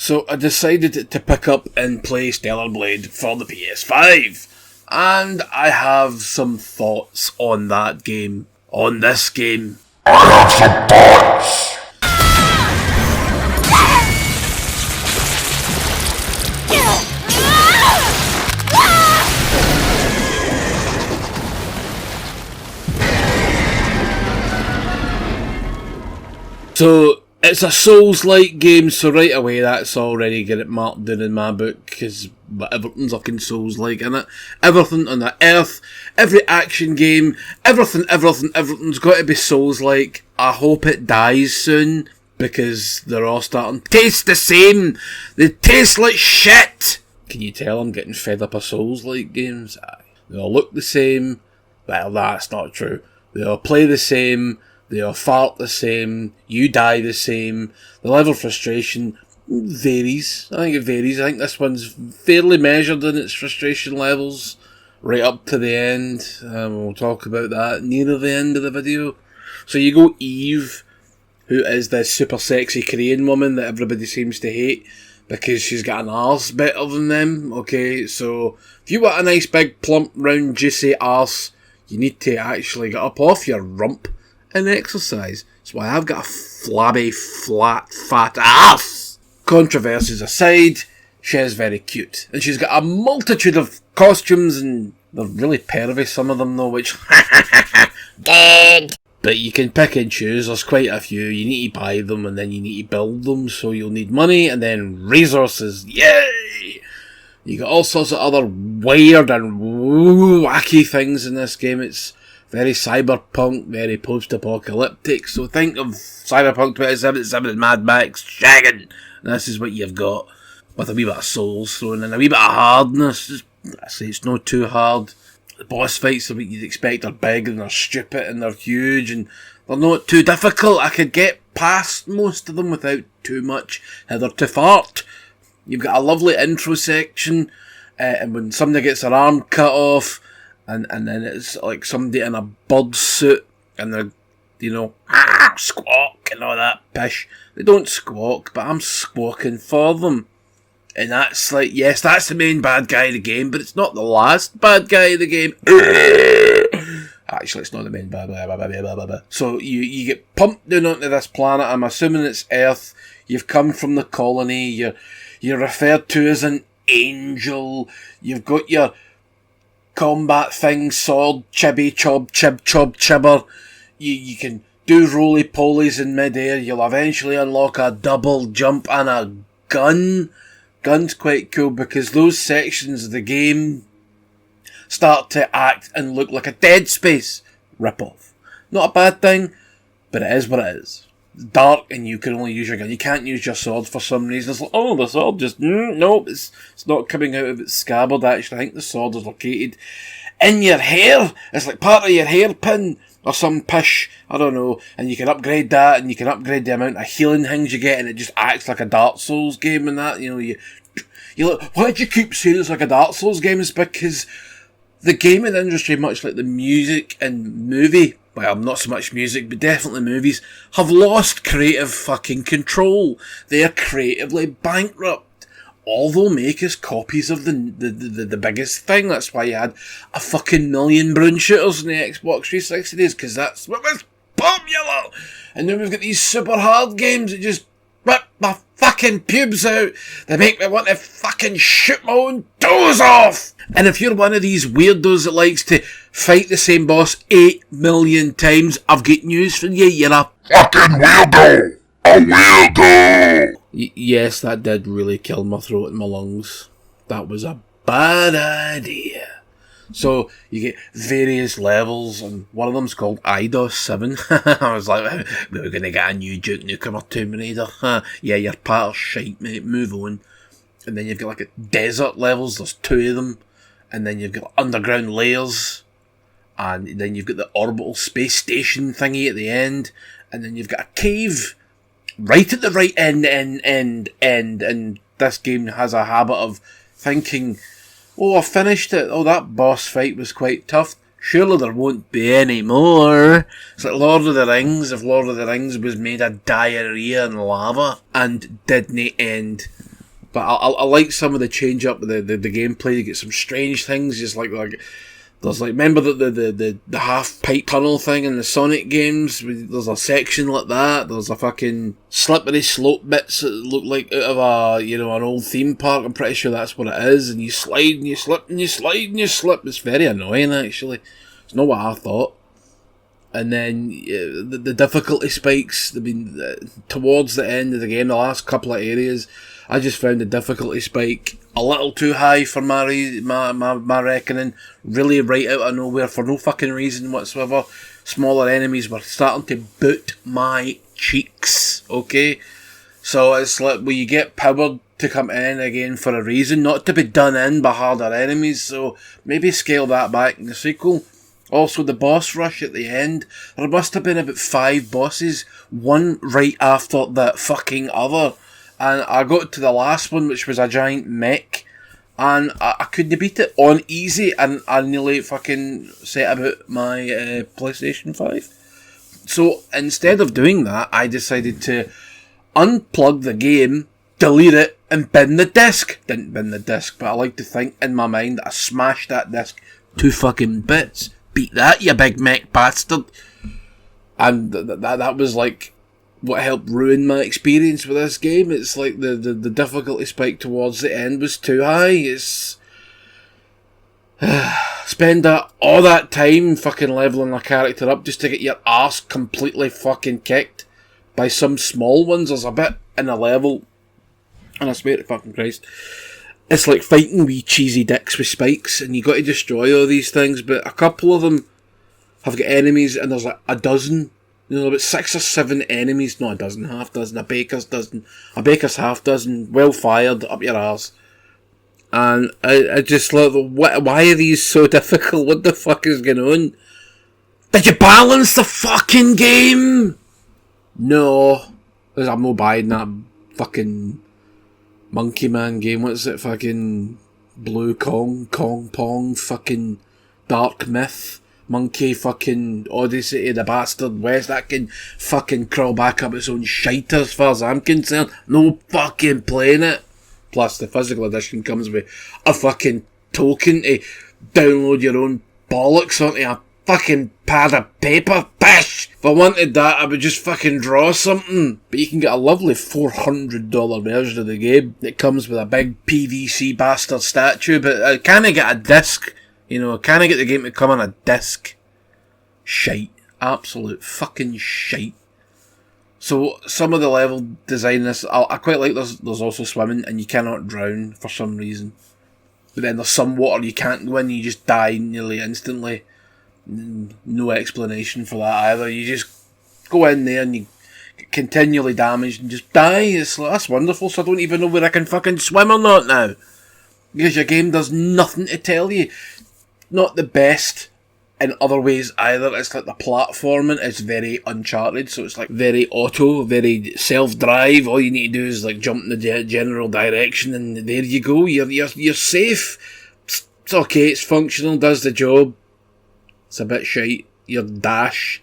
So I decided to pick up and play Stellar Blade for the PS5. And I have some thoughts on that game. On this game. I have some thoughts! So, it's a Souls-like game, so right away that's already get it marked down in my book, because everything's fucking Souls-like, innit? Everything on the earth, every action game, everything's got to be Souls-like. I hope it dies soon, because they're all starting to taste the same. They taste like shit! Can you tell I'm getting fed up of Souls-like games? Aye. They all look the same. Well, that's not true. They all play the same. They all fart the same, you die the same, the level of frustration varies. I think it varies. I think this one's fairly measured in its frustration levels, right up to the end. We'll talk about that near the end of the video. So you go Eve, who is this super sexy Korean woman that everybody seems to hate, because she's got an arse better than them. Okay, so if you want a nice big plump round juicy arse, you need to actually get up off your rump and exercise. That's why I've got a flabby, flat, fat ass. Controversies aside, she is very cute. And she's got a multitude of costumes, and they're really pervy, some of them though, which... Gag! But you can pick and choose, there's quite a few. You need to buy them, and then you need to build them, so you'll need money, and then resources. Yay! You got all sorts of other weird and wacky things in this game. It's very cyberpunk, very post-apocalyptic. So think of Cyberpunk 2077 and Mad Max shagging. And this is what you've got, with a wee bit of Souls thrown in, a wee bit of hardness. I say it's not too hard. The boss fights are what you'd expect. They're big and they're stupid and they're huge and they're not too difficult. I could get past most of them without too much hither to fart. You've got a lovely intro section, and when somebody gets their arm cut off, and then it's like somebody in a bird suit, and they're, you know, squawk and all that pish. They don't squawk, but I'm squawking for them. And that's like, yes, that's the main bad guy of the game, but it's not the last bad guy of the game. Actually, it's not the main bad guy. So you get pumped down onto this planet. I'm assuming it's Earth. You've come from the colony. You're referred to as an angel. You've got your combat thing, sword, chibby, chob, chibber. You can do roly-polies in mid-air. You'll eventually unlock a double jump and a gun. Gun's quite cool because those sections of the game start to act and look like a Dead Space rip-off. Not a bad thing, but it is what it is. It's dark and you can only use your gun. You can't use your sword for some reason. It's like, oh, the sword just... nope, it's not coming out of its scabbard, actually. I think the sword is located in your hair. It's like part of your hairpin or some pish. I don't know. And you can upgrade that, and you can upgrade the amount of healing things you get, and it just acts like a Dark Souls game and that. You know, you look, why do you keep saying it's like a Dark Souls game? It's because the gaming industry, much like the music and movie, well, not so much music, but definitely movies, have lost creative fucking control. They are creatively bankrupt. All they'll make is copies of the biggest thing. That's why you had a fucking million brown shooters in the Xbox 360 days, because that's what was popular. And then we've got these super hard games that just rip my fucking pubes out. They make me want to fucking shoot my own toes off. And if you're one of these weirdos that likes to fight the same boss 8 million times, I've got news for you. You're a fucking weirdo! A weirdo! Yes, that did really kill my throat and my lungs. That was a bad idea. So, you get various levels, and one of them's called IDOS 7. I was like, we're going to get a new Duke Nukem or Tomb Raider. Yeah, you're part of shite, mate. Move on. And then you've got like a desert levels. There's 2 of them. And then you've got underground layers. And then you've got the orbital space station thingy at the end. And then you've got a cave right at the right end. And this game has a habit of thinking, oh, I finished it. Oh, that boss fight was quite tough. Surely there won't be any more. It's like Lord of the Rings. If Lord of the Rings was made of diarrhea and lava and didn't end But I like some of the change up the gameplay. You get some strange things, just like there's like, remember the half pipe tunnel thing in the Sonic games? There's a section like that. There's a fucking slippery slope bits that look like out of an old theme park. I'm pretty sure that's what it is. And you slide and you slip and you slide and you slip. It's very annoying, actually. It's not what I thought. And then the difficulty spikes. I mean, towards the end of the game, the last couple of areas, I just found the difficulty spike a little too high for my reckoning. Really right out of nowhere for no fucking reason whatsoever. Smaller enemies were starting to boot my cheeks, okay? So it's like, well, you get powered to come in again for a reason, not to be done in by harder enemies, so maybe scale that back in the sequel. Also, the boss rush at the end, there must have been about 5 bosses, one right after the fucking other. And I got to the last one, which was a giant mech, and I couldn't beat it on easy, and I nearly fucking set about my PlayStation 5. So instead of doing that, I decided to unplug the game, delete it, and bin the disc. Didn't bin the disc, but I like to think in my mind that I smashed that disc to fucking bits. Beat that, you big mech bastard. And that was like what helped ruin my experience with this game. It's like the difficulty spike towards the end was too high. It's spend all that time fucking leveling a character up just to get your arse completely fucking kicked by some small ones. There's a bit in a level, and I swear to fucking Christ, it's like fighting wee cheesy dicks with spikes, and you got to destroy all these things, but a couple of them have got enemies, and there's like a dozen. About 6 or 7 enemies, not a dozen, half dozen, a baker's half dozen, well fired, up your arse. And I just like, why are these so difficult? What the fuck is going on? Did you balance the fucking game? No. Because I'm not buying that fucking Monkey Man game. What's it? Fucking Blue Kong Pong, fucking Dark Myth. Monkey fucking Odyssey of the Bastard West. That can fucking crawl back up its own shite as far as I'm concerned. No fucking playing it. Plus the physical edition comes with a fucking token to download your own bollocks onto a fucking pad of paper. Bish! If I wanted that, I would just fucking draw something. But you can get a lovely $400 version of the game that comes with a big PVC bastard statue, but can I get a disc? Can I get the game to come on a disc? Shite. Absolute fucking shite. So, some of the level design in this, I quite like there's also swimming, and you cannot drown for some reason. But then there's some water you can't go in, you just die nearly instantly. No explanation for that either. You just go in there and you get continually damaged and just die. It's like, that's wonderful, so I don't even know whether I can fucking swim or not now. Because your game does nothing to tell you. Not the best in other ways either. It's like the platforming is very Uncharted, so it's like very auto, very self-drive. All you need to do is like jump in the general direction, and there you go. You're safe. It's okay. It's functional. Does the job. It's a bit shite. Your dash.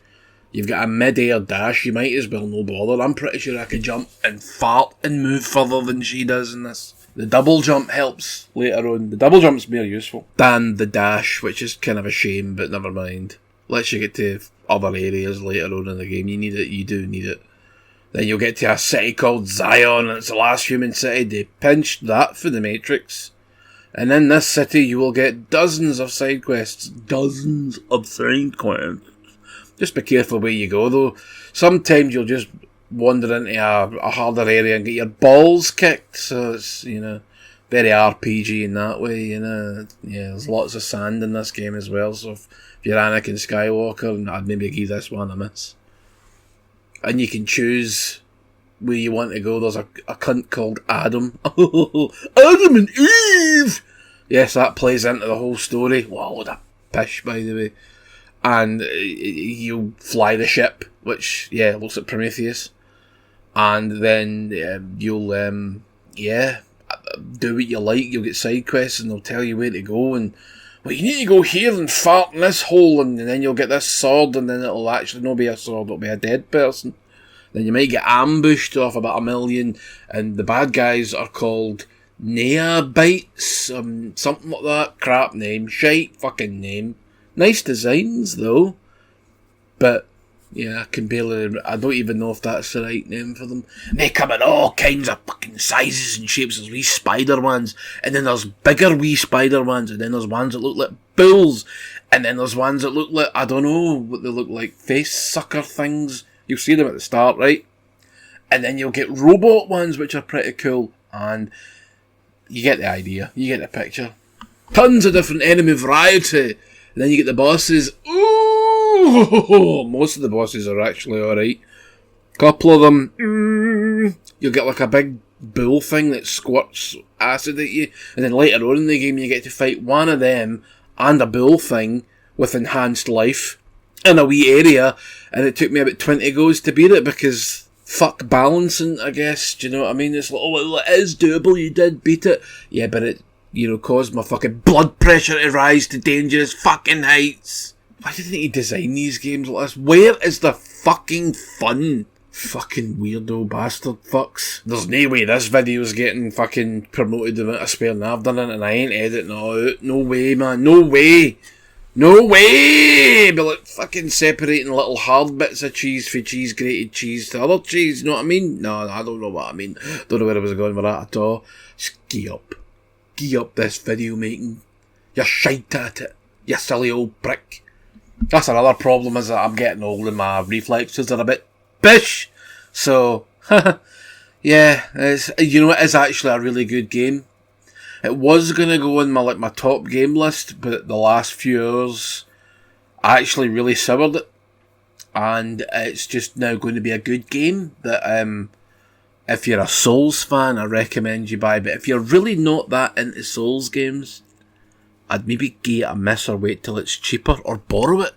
You've got a mid-air dash. You might as well no bother. I'm pretty sure I could jump and fart and move further than she does in this. The double jump helps later on. The double jump's more useful than the dash, which is kind of a shame, but never mind. Lets you get to other areas later on in the game. You need it, you do need it. Then you'll get to a city called Zion, and it's the last human city. They pinched that for the Matrix. And in this city you will get dozens of side quests. Dozens of side quests. Just be careful where you go though. Sometimes you'll just wander into a harder area and get your balls kicked, so it's, very RPG in that way, Yeah, there's lots of sand in this game as well, so if you're Anakin Skywalker, I'd maybe give this one a miss. And you can choose where you want to go. There's a cunt called Adam. Adam and Eve! Yes, that plays into the whole story. Wow, what a pish, by the way. And you fly the ship, which, looks like Prometheus. And then you'll, do what you like. You'll get side quests and they'll tell you where to go. And, well, you need to go here and fart in this hole, and then you'll get this sword, and then it'll actually not be a sword, it'll be a dead person. Then you might get ambushed off about 1 million, and the bad guys are called Nea Bites, something like that. Crap name, shite fucking name. Nice designs though, but yeah, I don't even know if that's the right name for them. And they come in all kinds of fucking sizes and shapes. There's wee spider ones, and then there's bigger wee spider ones, and then there's ones that look like bulls, and then there's ones that look like, I don't know what they look like, face sucker things. You'll see them at the start, right? And then you'll get robot ones, which are pretty cool, and you get the idea, you get the picture. Tons of different enemy variety, and then you get the bosses. Ooh, most of the bosses are actually alright. Couple of them, you'll get like a big bull thing that squirts acid at you, and then later on in the game you get to fight one of them and a bull thing with enhanced life in a wee area, and it took me about 20 goes to beat it because fuck balancing, I guess. Do you know what I mean? It's like, oh, well, it is doable, you did beat it. Yeah, but it, caused my fucking blood pressure to rise to dangerous fucking heights. Why didn't he design these games like this? Where is the fucking fun? Fucking weirdo bastard fucks. There's no way this video's getting fucking promoted the amount of spare than I've done it, and I ain't editing it out. No way, man. No way. No way! But like fucking separating little hard bits of cheese for cheese, grated cheese to other cheese, you know what I mean? No, I don't know what I mean. Don't know where I was going with that at all. Just gee up. Gee up this video making. You're shite at it. You silly old prick. That's another problem, is that I'm getting old and my reflexes are a bit bish. So, yeah, it is actually a really good game. It was going to go in my top game list, but the last few hours I actually really soured it. And it's just now going to be a good game that if you're a Souls fan, I recommend you buy. But if you're really not that into Souls games, I'd maybe give it a miss or wait till it's cheaper or borrow it.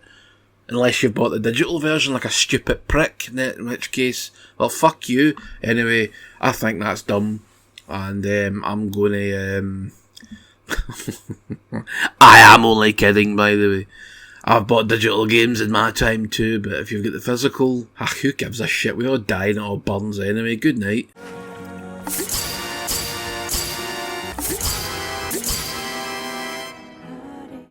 Unless you've bought the digital version like a stupid prick, in which case, well, fuck you. Anyway, I think that's dumb. And I'm going to... I am only kidding, by the way. I've bought digital games in my time too, but if you've got the physical, who gives a shit? We all die and it all burns anyway. Good night.